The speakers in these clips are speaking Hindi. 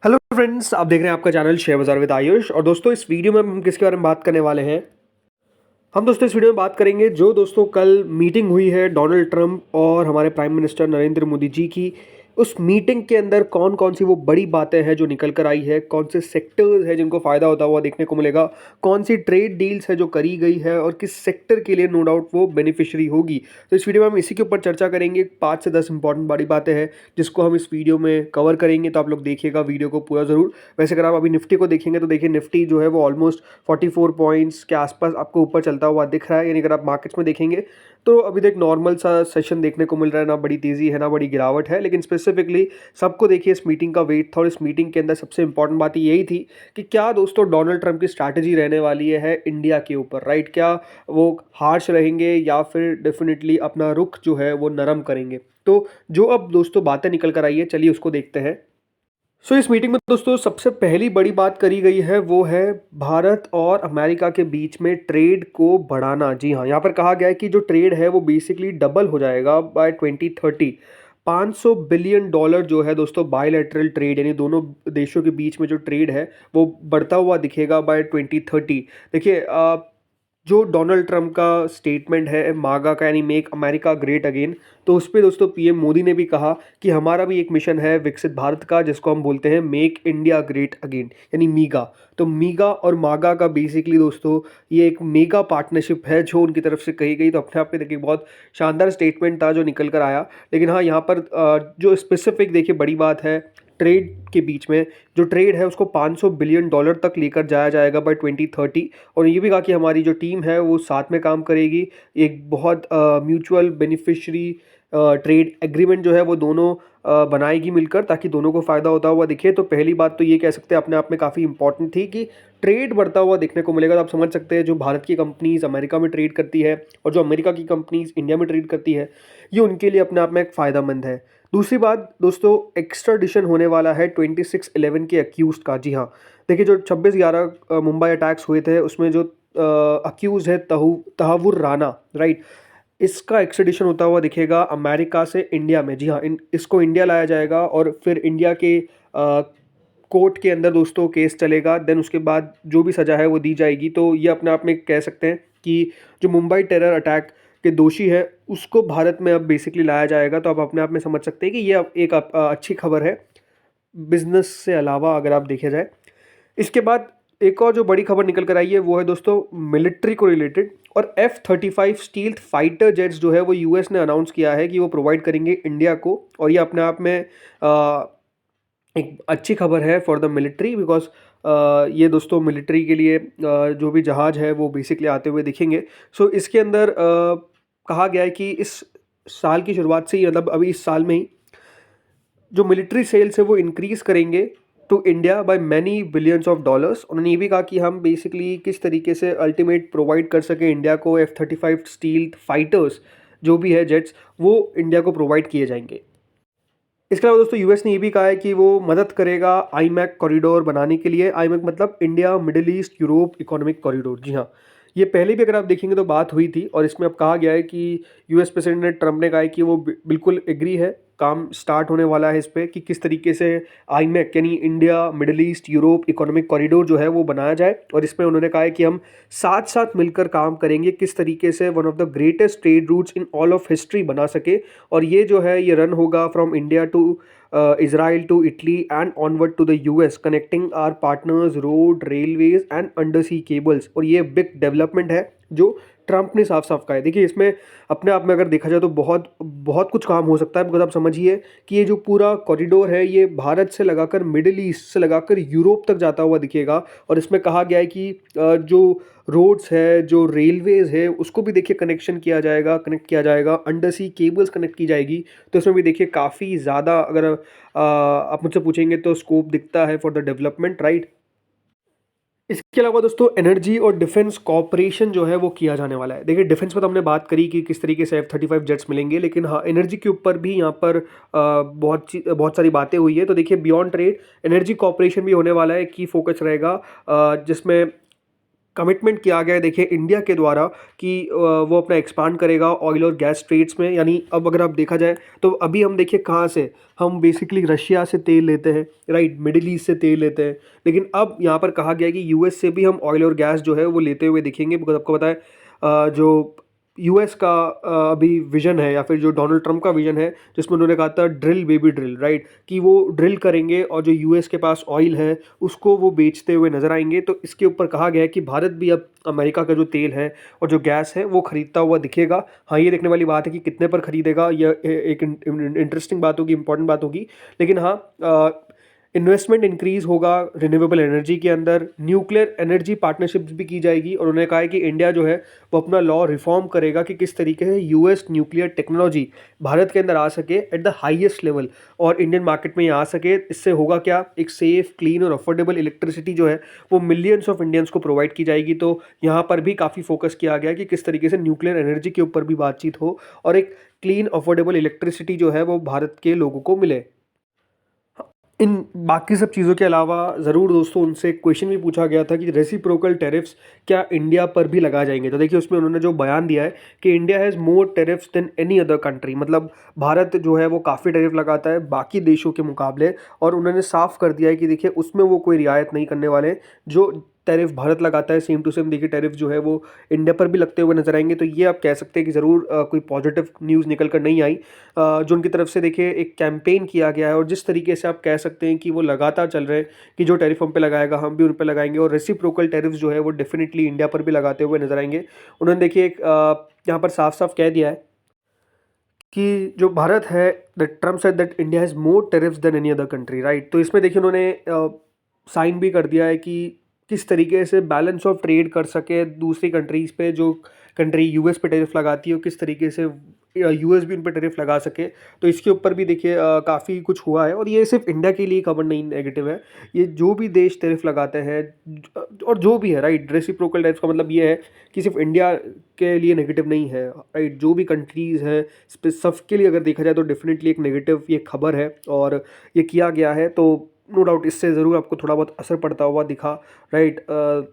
हेलो फ्रेंड्स, आप देख रहे हैं आपका चैनल शेयर बाजार विद आयुष। और दोस्तों, इस वीडियो में हम किसके बारे में बात करने वाले हैं। हम दोस्तों इस वीडियो में बात करेंगे जो दोस्तों कल मीटिंग हुई है डोनाल्ड ट्रंप और हमारे प्राइम मिनिस्टर नरेंद्र मोदी जी की। उस मीटिंग के अंदर कौन कौन सी वो बड़ी बातें हैं जो निकल कर आई है, कौन से सेक्टर्स हैं जिनको फ़ायदा होता हुआ देखने को मिलेगा, कौन सी ट्रेड डील्स है जो करी गई है और किस सेक्टर के लिए नो डाउट वो बेनिफिशियरी होगी। तो इस वीडियो में हम इसी के ऊपर चर्चा करेंगे। 5 से 10 इंपॉर्टेंट बड़ी बातें हैं जिसको हम इस वीडियो में कवर करेंगे, तो आप लोग देखिएगा वीडियो को पूरा ज़रूर। वैसे अगर आप अभी निफ्टी को देखेंगे तो देखिए निफ्टी जो है वो ऑलमोस्ट 44 पॉइंट्स के आसपास आपको ऊपर चलता हुआ दिख रहा है। यानी अगर आप मार्केट्स में देखेंगे तो अभी तक नॉर्मल सा सेशन देखने को मिल रहा है, ना बड़ी तेज़ी है ना बड़ी गिरावट है। लेकिन स्पेसिफिकली सबको देखिए इस मीटिंग का वेट था, और इस मीटिंग के अंदर सबसे इंपॉर्टेंट बात यही थी कि क्या दोस्तों डोनाल्ड ट्रंप की स्ट्रैटेजी रहने वाली है इंडिया के ऊपर, राइट। क्या वो हार्श रहेंगे या फिर डेफिनेटली अपना रुख जो है वो नरम करेंगे। तो जो अब दोस्तों बातें निकल कर आई है, चलिए उसको देखते हैं। इस मीटिंग में दोस्तों सबसे पहली बड़ी बात करी गई है वो है भारत और अमेरिका के बीच में ट्रेड को बढ़ाना। जी हाँ, यहाँ पर कहा गया है कि जो ट्रेड है वो बेसिकली डबल हो जाएगा बाय 2030। $500 बिलियन जो है दोस्तों बायलैटरल ट्रेड, यानी दोनों देशों के बीच में जो ट्रेड है वो बढ़ता हुआ दिखेगा बाय 2030। देखिए जो डोनाल्ड ट्रंप का स्टेटमेंट है मागा का, यानी मेक अमेरिका ग्रेट अगेन, तो उस पर दोस्तों पीएम मोदी ने भी कहा कि हमारा भी एक मिशन है विकसित भारत का, जिसको हम बोलते हैं मेक इंडिया ग्रेट अगेन, यानी मीगा। तो मीगा और मागा का बेसिकली दोस्तों ये एक मेगा पार्टनरशिप है जो उनकी तरफ से कही गई। तो अपने आप में देखिए बहुत शानदार स्टेटमेंट था जो निकल कर आया। लेकिन हाँ, यहाँ पर जो स्पेसिफिक देखिए बड़ी बात है ट्रेड के बीच में, जो ट्रेड है उसको $500 बिलियन तक लेकर जाया जाएगा बाय 2030। और ये भी कहा कि हमारी जो टीम है वो साथ में काम करेगी। एक बहुत म्यूचुअल बेनिफिशियरी ट्रेड एग्रीमेंट जो है वो दोनों बनाएगी मिलकर, ताकि दोनों को फ़ायदा होता हुआ दिखे। तो पहली बात तो ये कह सकते हैं अपने आप में काफ़ी इंपॉर्टेंट थी कि ट्रेड बढ़ता हुआ देखने को मिलेगा। तो आप समझ सकते हैं जो भारत की कंपनीज अमेरिका में ट्रेड करती है और जो अमेरिका की कंपनीज इंडिया में ट्रेड करती है, ये उनके लिए अपने आप में एक फ़ायदामंद है। दूसरी बात दोस्तों, एक्स्ट्राडिशन होने वाला है 26/11 के अक्यूज का। जी हाँ, देखिए जो 26/11 मुंबई अटैक्स हुए थे उसमें जो अक्यूज है तहव्वुर राना, राइट, इसका एक्स्ट्राडिशन होता हुआ दिखेगा अमेरिका से इंडिया में। जी हाँ, इसको इंडिया लाया जाएगा और फिर इंडिया के कोर्ट के अंदर दोस्तों केस चलेगा। देन उसके बाद जो भी सज़ा है वो दी जाएगी। तो ये अपने आप में कह सकते हैं कि जो मुंबई टेरर अटैक के दोषी है उसको भारत में अब बेसिकली लाया जाएगा। तो आप अपने आप में समझ सकते हैं कि ये अब एक अच्छी खबर है बिजनेस से अलावा, अगर आप देखे जाए। इसके बाद एक और जो बड़ी खबर निकल कर आई है वो है दोस्तों मिलिट्री को रिलेटेड। और F-35 स्टील्थ फाइटर जेट्स जो है वो यूएस ने अनाउंस किया है कि वो प्रोवाइड करेंगे इंडिया को। और ये अपने आप में एक अच्छी खबर है फॉर द मिलिट्री, बिकॉज ये दोस्तों मिलिट्री के लिए जो भी जहाज़ है वो बेसिकली आते हुए दिखेंगे। इसके अंदर कहा गया है कि इस साल की शुरुआत से ही, मतलब अभी इस साल में ही जो मिलिट्री सेल्स है वो इंक्रीज करेंगे to India by many billions of dollars. उन्होंने ये भी कहा कि हम बेसिकली किस तरीके से अल्टीमेट प्रोवाइड कर सकें इंडिया को F-35 स्टील फाइटर्स जो भी है जेट्स, वो इंडिया को प्रोवाइड किए जाएंगे। इसके अलावा दोस्तों यूएस ने ये भी कहा है कि वो मदद करेगा आईमैक कॉरिडोर बनाने के लिए। आईमैक मतलब India Middle East Europe Economic Corridor. जी हाँ, ये पहले भी अगर आप देखेंगे तो बात हुई थी, और इसमें अब कहा गया है कि यूएस प्रेसिडेंट ने ट्रंप ने कहा है कि वो बिल्कुल एग्री है, काम स्टार्ट होने वाला है इस पर कि किस तरीके से आईमैक यानी India Middle East Europe Economic corridor जो है वो बनाया जाए। और इसमें उन्होंने कहा है कि हम साथ साथ मिलकर काम करेंगे किस तरीके से one of the greatest trade routes in all of history बना सके। और ये जो है ये रन होगा from India to Israel to Italy and onward to the US, connecting our partners road railways and undersea cables। और ये बिग डेवलपमेंट है जो ट्रंप ने साफ साफ कहा है। देखिए इसमें अपने आप में अगर देखा जाए तो बहुत बहुत कुछ काम हो सकता है, बिकॉज आप समझिए कि ये जो पूरा कॉरिडोर है ये भारत से लगाकर मिडिल ईस्ट से लगाकर यूरोप तक जाता हुआ दिखेगा। और इसमें कहा गया है कि जो रोड्स है, जो रेलवेज है, उसको भी देखिए कनेक्ट किया जाएगा, अंडर सी केबल्स कनेक्ट की जाएगी। तो इसमें भी देखिए काफ़ी ज़्यादा, अगर आप मुझसे पूछेंगे तो स्कोप दिखता है फॉर द डेवलपमेंट, राइट। इसके अलावा दोस्तों एनर्जी और डिफेंस कॉपरेशन जो है वो किया जाने वाला है। देखिए डिफेंस में तो हमने बात करी कि किस तरीके से F-35 जेट्स मिलेंगे, लेकिन हाँ एनर्जी के ऊपर भी यहाँ पर बहुत सारी बातें हुई है। तो देखिए बियॉन्ड ट्रेड एनर्जी कॉपरेशन भी होने वाला है, की फोकस रहेगा जिसमें कमिटमेंट किया गया है देखिए इंडिया के द्वारा कि वो अपना एक्सपांड करेगा ऑयल और गैस ट्रेड्स में। यानी अब अगर आप देखा जाए तो अभी हम देखिए कहाँ से हम बेसिकली रशिया से तेल लेते हैं, राइट, मिडिल ईस्ट से तेल लेते हैं। लेकिन अब यहाँ पर कहा गया है कि यूएस से भी हम ऑयल और गैस जो है वो लेते हुए दिखेंगे। बिकॉज आपको पता है जो यूएस का अभी विजन है, या फिर जो डोनाल्ड ट्रंप का विजन है, जिसमें उन्होंने कहा था ड्रिल बेबी ड्रिल, राइट, कि वो ड्रिल करेंगे और जो यूएस के पास ऑयल है उसको वो बेचते हुए नजर आएंगे। तो इसके ऊपर कहा गया है कि भारत भी अब अमेरिका का जो तेल है और जो गैस है वो खरीदता हुआ दिखेगा। हाँ, ये देखने वाली बात है कि कितने पर खरीदेगा, यह एक इंटरेस्टिंग बात होगी, इंपॉर्टेंट बात होगी। लेकिन हाँ, इन्वेस्टमेंट इंक्रीज होगा रिन्यूएबल एनर्जी के अंदर, न्यूक्लियर एनर्जी पार्टनरशिप्स भी की जाएगी। और उन्होंने कहा है कि इंडिया जो है वो अपना लॉ रिफॉर्म करेगा कि किस तरीके से यूएस न्यूक्लियर टेक्नोलॉजी भारत के अंदर आ सके एट द हाईएस्ट लेवल और इंडियन मार्केट में ये आ सके। इससे होगा क्या, एक सेफ, क्लीन और अफोर्डेबल इलेक्ट्रिसिटी जो है वो मिलियंस ऑफ इंडियंस को प्रोवाइड की जाएगी। तो यहाँ पर भी काफ़ी फोकस किया गया कि किस तरीके से न्यूक्लियर एनर्जी के ऊपर भी बातचीत हो और एक क्लीन अफोर्डेबल इलेक्ट्रिसिटी जो है वो भारत के लोगों को मिले। इन बाकी सब चीज़ों के अलावा ज़रूर दोस्तों उनसे एक क्वेश्चन भी पूछा गया था कि रेसिप्रोकल टैरिफ्स क्या इंडिया पर भी लगा जाएंगे। तो देखिए उसमें उन्होंने जो बयान दिया है कि India has more tariffs than any other country, मतलब भारत जो है वो काफ़ी टैरिफ लगाता है बाकी देशों के मुकाबले। और उन्होंने साफ कर दिया है कि देखिए उसमें वो कोई रियायत नहीं करने वाले। जो टैरिफ भारत लगाता है सेम टू सेम देखिए टैरिफ जो है वो इंडिया पर भी लगते हुए नजर आएंगे। तो ये आप कह सकते हैं कि ज़रूर कोई पॉजिटिव न्यूज़ निकल कर नहीं आई। जो उनकी तरफ से देखिए एक कैंपेन किया गया है और जिस तरीके से आप कह सकते हैं कि वो लगातार चल रहे हैं कि जो टैरिफ हम पे लगाएगा हम भी उन पे लगाएंगे और रेसिप्रोकल टैरिफ जो है वो डेफिनेटली इंडिया पर भी लगाते हुए नजर आएंगे। उन्होंने देखिए एक यहाँ पर साफ साफ कह दिया है कि जो भारत है, the Trump said that India has more tariffs than any other country, right. तो इसमें देखिए उन्होंने साइन भी कर दिया है कि किस तरीके से बैलेंस ऑफ ट्रेड कर सके दूसरी कंट्रीज़ पे। जो कंट्री यूएस पे टैरिफ लगाती है किस तरीके से यूएस भी उन पर टैरिफ लगा सके। तो इसके ऊपर भी देखिए काफ़ी कुछ हुआ है। और ये सिर्फ इंडिया के लिए खबर नहीं नेगेटिव है, ये जो भी देश टैरिफ लगाते हैं और जो भी है, राइट, रेसिप्रोकल टैरिफ का मतलब ये है कि सिर्फ इंडिया के लिए नेगेटिव नहीं है, राइट, जो भी कंट्रीज़ हैं सबके लिए अगर देखा जाए तो डेफिनेटली एक नेगेटिव ये खबर है और ये किया गया है। तो नो डाउट इससे ज़रूर आपको थोड़ा बहुत असर पड़ता हुआ दिखा, राइट। और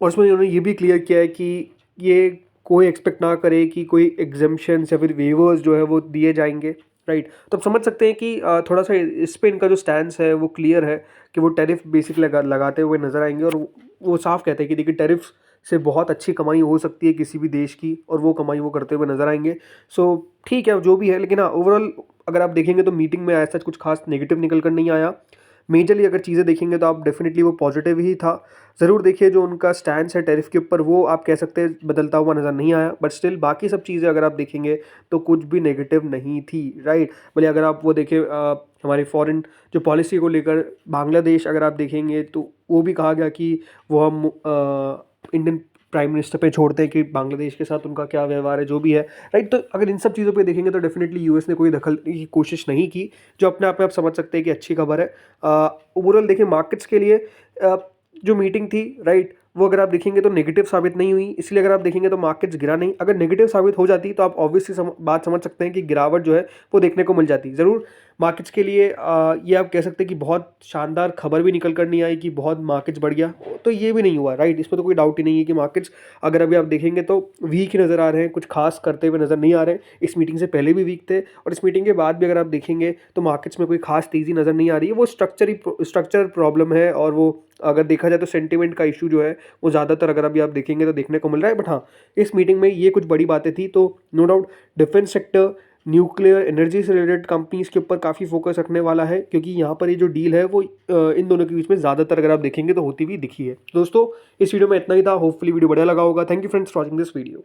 इसमें उन्होंने ये भी क्लियर किया है कि ये कोई एक्सपेक्ट ना करे कि कोई एग्जेम्पशंस या फिर वेवर्स जो है वो दिए जाएंगे, राइट। तो आप समझ सकते हैं कि थोड़ा सा इस पे इनका जो स्टैंस है वो क्लियर है कि वो टैरिफ बेसिकली लगाते हुए नजर आएंगे। और वो साफ कहते हैं कि देखिए टैरिफ से बहुत अच्छी कमाई हो सकती है किसी भी देश की और वो कमाई वो करते हुए नजर आएंगे। सो ठीक है जो भी है, लेकिन हाँ ओवरऑल अगर आप देखेंगे तो मीटिंग में ऐसा कुछ खास नेगेटिव निकल कर नहीं आया। मेजरली अगर चीज़ें देखेंगे तो आप डेफिनेटली वो पॉजिटिव ही था। ज़रूर देखिए जो उनका स्टैंड है टैरिफ के ऊपर वो आप कह सकते हैं बदलता हुआ नज़र नहीं आया, बट स्टिल बाकी सब चीज़ें अगर आप देखेंगे तो कुछ भी नेगेटिव नहीं थी, राइट। भले अगर आप वो देखें हमारी फॉरेन जो पॉलिसी को लेकर बांग्लादेश अगर आप देखेंगे तो वो भी कहा गया कि वो हम इंडियन प्राइम मिनिस्टर पे छोड़ते हैं कि बांग्लादेश के साथ उनका क्या व्यवहार है, जो भी है, राइट। तो अगर इन सब चीज़ों पे देखेंगे तो डेफिनेटली यूएस ने कोई दखल की कोशिश नहीं की, जो अपने आप में आप समझ सकते हैं कि अच्छी खबर है। ओवरऑल देखिए मार्केट्स के लिए जो मीटिंग थी, राइट, वो अगर आप देखेंगे तो नेगेटिव साबित नहीं हुई। इसलिए अगर आप देखेंगे तो मार्केट्स गिरा नहीं। अगर नेगेटिव साबित हो जाती तो आप ऑब्वियसली बात समझ सकते हैं कि गिरावट जो है वो देखने को मिल जाती। ज़रूर मार्केट्स के लिए ये आप कह सकते हैं कि बहुत शानदार खबर भी निकल कर नहीं आई कि बहुत मार्केट्स बढ़ गया, तो ये भी नहीं हुआ, राइट। इसमें तो कोई डाउट ही नहीं है कि मार्केट्स अगर अभी आप देखेंगे तो वीक ही नज़र आ रहे हैं, कुछ खास करते हुए नज़र नहीं आ रहे हैं। इस मीटिंग से पहले भी वीक थे और इस मीटिंग के बाद भी अगर आप देखेंगे तो मार्केट्स में कोई खास तेज़ी नज़र नहीं आ रही है। वो स्ट्रक्चर प्रॉब्लम है और वो अगर देखा जाए तो सेंटिमेंट का इशू जो है वो ज़्यादातर अगर अभी आप देखेंगे तो देखने को मिल रहा है। बट हाँ, इस मीटिंग में ये कुछ बड़ी बातें थी। तो no doubt defence sector, nuclear energy से रिलेटेड कंपनीज के ऊपर काफ़ी फोकस रखने वाला है, क्योंकि यहाँ पर ये जो डील है वो इन दोनों के बीच में ज़्यादातर अगर आप देखेंगे तो होती हुई दिखी है। दोस्तों इस वीडियो में इतना ही था। होपफुली वीडियो बढ़िया लगा होगा। Thank you friends for watching this video.